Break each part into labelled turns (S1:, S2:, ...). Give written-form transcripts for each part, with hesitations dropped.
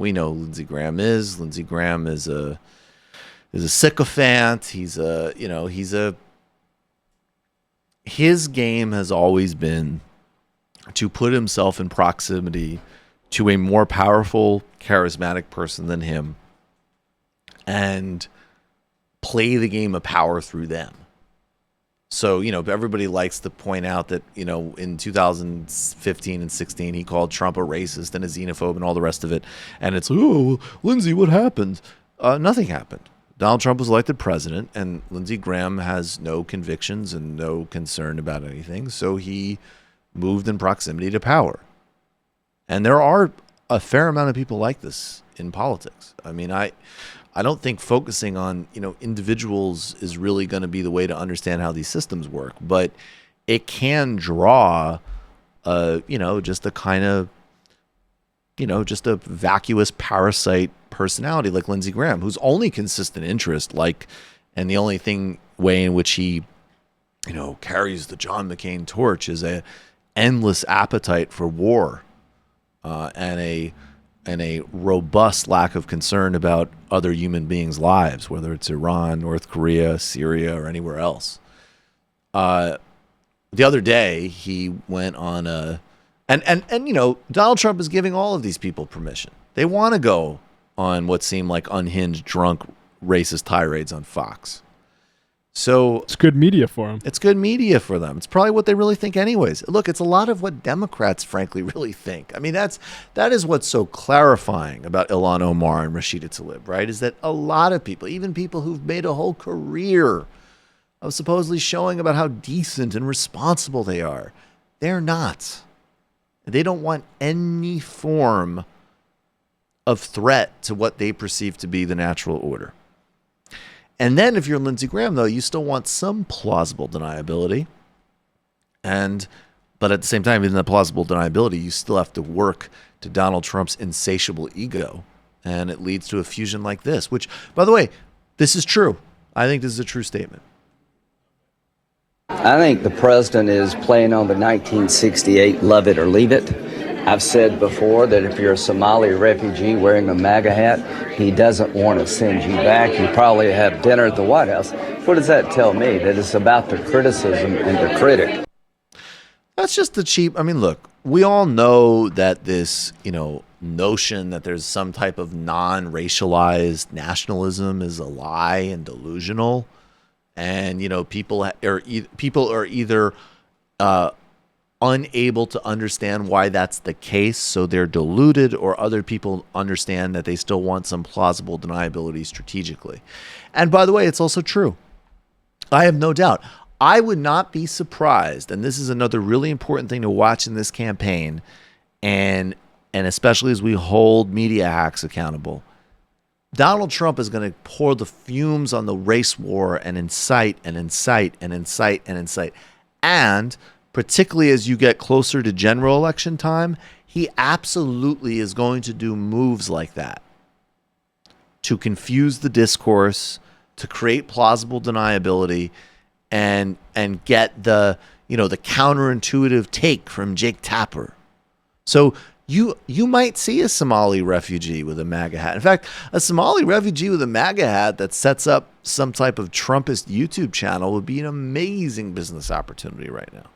S1: We know who Lindsey Graham is. Lindsey Graham is a sycophant. His game has always been to put himself in proximity to a more powerful, charismatic person than him and play the game of power through them. So, everybody likes to point out that, in 2015 and 16, he called Trump a racist and a xenophobe and all the rest of it. And it's, oh, Lindsey, what happened? Nothing happened. Donald Trump was elected president, and Lindsey Graham has no convictions and no concern about anything. So he moved in proximity to power. And there are a fair amount of people like this in politics. I mean, I don't think focusing on, individuals is really going to be the way to understand how these systems work, but it can draw, just a kind of, just a vacuous parasite personality like Lindsey Graham, whose only consistent interest, and the only way in which he, carries the John McCain torch is a endless appetite for war, and a robust lack of concern about other human beings' lives, whether it's Iran, North Korea, Syria, or anywhere else. The other day, he went on Donald Trump is giving all of these people permission. They want to go on what seem like unhinged, drunk, racist tirades on Fox. So
S2: it's good media for them.
S1: It's good media for them. It's probably what they really think anyways. Look, it's a lot of what Democrats frankly really think. I mean, that is what's so clarifying about Ilhan Omar and Rashida Tlaib, right? Is that a lot of people, even people who've made a whole career of supposedly showing about how decent and responsible they are, they're not. They don't want any form of threat to what they perceive to be the natural order. And then if you're Lindsey Graham, though, you still want some plausible deniability. But at the same time, even the plausible deniability, you still have to work to Donald Trump's insatiable ego. And it leads to a fusion like this, which, by the way, this is true. I think this is a true statement.
S3: I think the president is playing on the 1968 love it or leave it. I've said before that if you're a Somali refugee wearing a MAGA hat, he doesn't want to send you back. You probably have dinner at the White House. What does that tell me? That it's about the criticism and the critic.
S1: That's just the cheap. I mean, look, we all know that this, notion that there's some type of non-racialized nationalism is a lie and delusional. And, people are either unable to understand why that's the case, so they're deluded, or other people understand that they still want some plausible deniability strategically. And by the way, it's also true. I have no doubt. I would not be surprised, and this is another really important thing to watch in this campaign, and especially as we hold media hacks accountable. Donald Trump is going to pour the fumes on the race war and incite and incite and incite and incite. And particularly as you get closer to general election time, he absolutely is going to do moves like that to confuse the discourse, to create plausible deniability, and get the counterintuitive take from Jake Tapper. So you might see a Somali refugee with a MAGA hat. In fact, a Somali refugee with a MAGA hat that sets up some type of Trumpist YouTube channel would be an amazing business opportunity right now.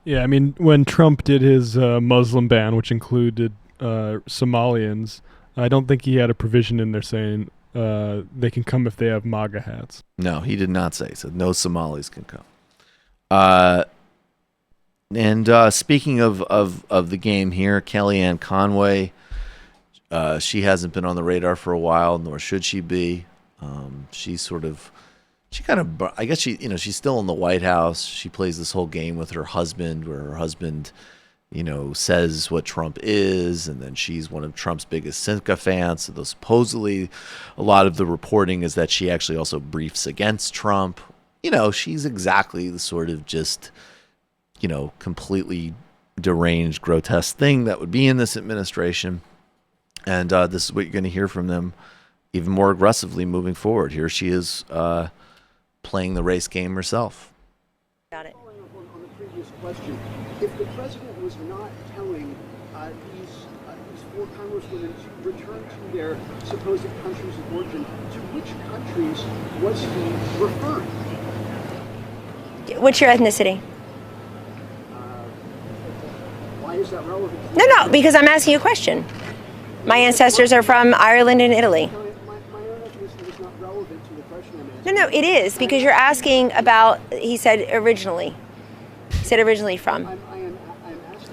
S2: Yeah, I mean, when Trump did his Muslim ban, which included Somalians, I don't think he had a provision in there saying they can come if they have MAGA hats.
S1: No, he did not say. He said no Somalis can come. And speaking of the game here, Kellyanne Conway, she hasn't been on the radar for a while, nor should she be. I guess she's still in the White House. She plays this whole game with her husband, where her husband, says what Trump is, and then she's one of Trump's biggest sycophants. So supposedly, a lot of the reporting is that she actually also briefs against Trump. She's exactly the sort of just, completely deranged, grotesque thing that would be in this administration. And this is what you're going to hear from them even more aggressively moving forward. Here she is playing the race game herself.
S4: Got it.
S5: Following up on the previous question, if the president was not telling these
S4: these 4 congresswomen to return to their supposed countries of origin. To which countries was he referring?
S5: What's your ethnicity?
S4: Why is that relevant?
S5: No, because I'm asking you a question. My ancestors are from Ireland and Italy.
S4: My own ethnicity is not relevant to the question I'm asking.
S5: No, it is, because you're asking about, he said originally. He said originally from.
S4: I'm asking.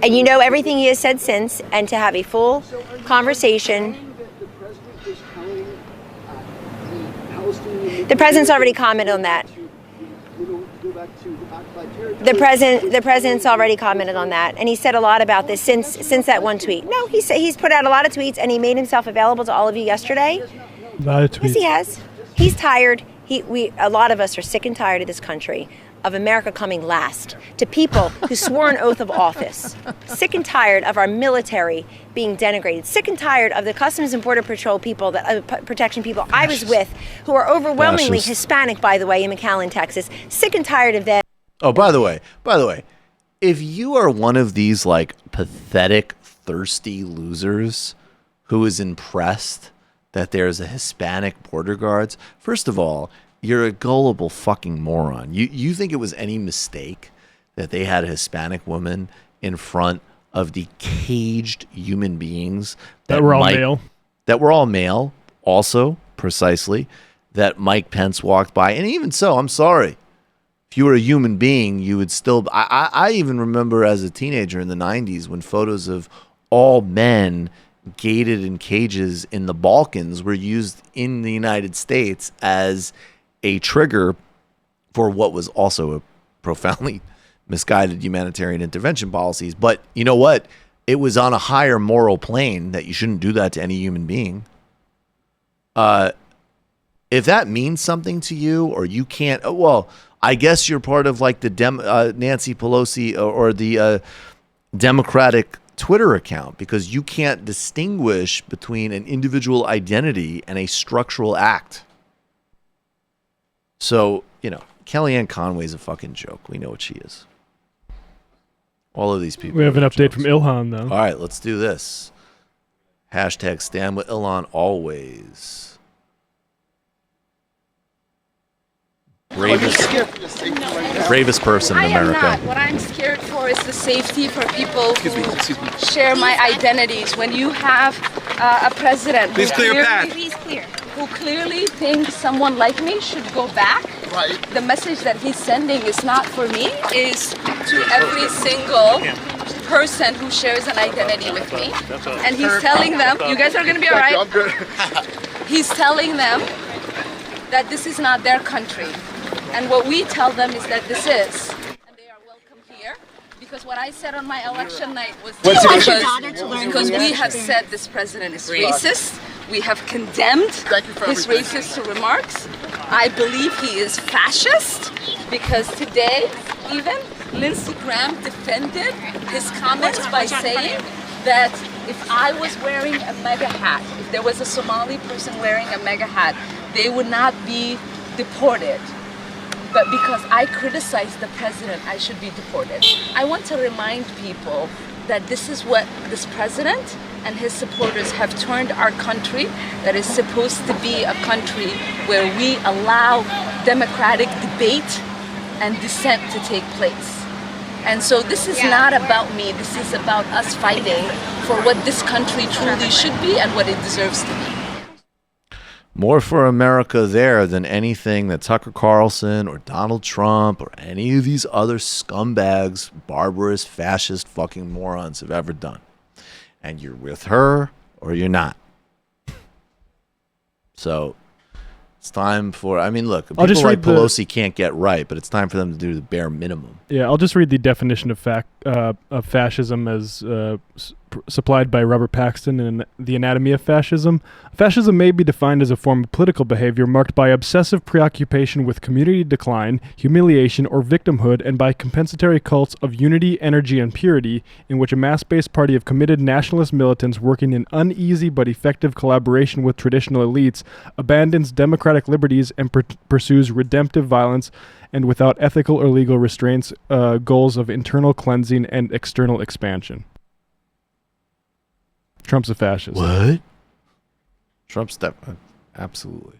S5: And you know everything he has said since, and to have a full
S4: So are you
S5: conversation.
S4: saying that the president is telling the Palestinian...
S5: The president's already commented on that.
S4: Go back to the occupied territory.
S5: The president's already commented on that, and he said a lot about this since that one tweet. No, he's put out a lot of tweets, and he made himself available to all of you yesterday.
S2: A lot of tweets.
S5: Yes, he has. He's tired. A lot of us are sick and tired of this country, of America coming last, to people who swore an oath of office. Sick and tired of our military being denigrated. Sick and tired of the Customs and Border Patrol people, protection people I was with, who are overwhelmingly
S1: Fascist.
S5: Hispanic, by the way, in McAllen, Texas. Sick and tired of them.
S1: Oh, by the way, if you are one of these like pathetic, thirsty losers who is impressed that there's a Hispanic border guards, first of all, you're a gullible fucking moron. You think it was any mistake that they had a Hispanic woman in front of the caged human beings
S2: That were all male.
S1: That were all male, also, precisely, that Mike Pence walked by. And even so, I'm sorry. If you were a human being, you would still... I even remember as a teenager in the 90s when photos of all men gated in cages in the Balkans were used in the United States as a trigger for what was also a profoundly misguided humanitarian intervention policies. But you know what? It was on a higher moral plane that you shouldn't do that to any human being. If that means something to you, or you can't, well, I guess you're part of like the Nancy Pelosi or the Democratic Twitter account, because you can't distinguish between an individual identity and a structural act. So, you know, Kellyanne Conway is a fucking joke. We know what she is. All of these people.
S2: We have an
S1: are
S2: update
S1: jokes.
S2: from Ilhan, though.
S1: All right, let's do this. Hashtag stand with Ilhan always. Bravest person in
S6: I am
S1: America.
S6: not. What I'm scared for is the safety for people who share my identities. When you have a president
S7: Please clear your path.
S6: who clearly thinks someone like me should go back,
S7: Right.
S6: the message that he's sending is not for me, is to every single person who shares an identity with me. And he's telling them, you guys are going to be all right.
S7: I'm good.
S6: He's telling them that this is not their country. And what we tell them is that this is. And they are welcome here. Because what I said on my election night was because we have said this president is racist. We have condemned his racist remarks. I believe he is fascist because today, even Lindsey Graham defended his comments by saying that if I was wearing a MAGA hat, if there was a Somali person wearing a MAGA hat, they would not be deported. But because I criticized the president, I should be deported. I want to remind people that this is what this president and his supporters have turned our country, that is supposed to be a country where we allow democratic debate and dissent to take place. And so this is not about me, this is about us fighting for what this country truly should be and what it deserves to be.
S1: More for America there than anything that Tucker Carlson or Donald Trump or any of these other scumbags, barbarous, fascist fucking morons have ever done. And you're with her or you're not. So it's time for, I mean, look, people
S2: just
S1: like
S2: read the-
S1: Pelosi can't get right, but it's time for them to do the bare minimum.
S2: Yeah, I'll just read the definition of fascism as supplied by Robert Paxton in The Anatomy of Fascism. Fascism may be defined as a form of political behavior marked by obsessive preoccupation with community decline, humiliation, or victimhood, and by compensatory cults of unity, energy, and purity, in which a mass-based party of committed nationalist militants working in uneasy but effective collaboration with traditional elites abandons democratic liberties and pursues redemptive violence, and without ethical or legal restraints, goals of internal cleansing and external expansion. Trump's a fascist.
S1: What? Trump's absolutely.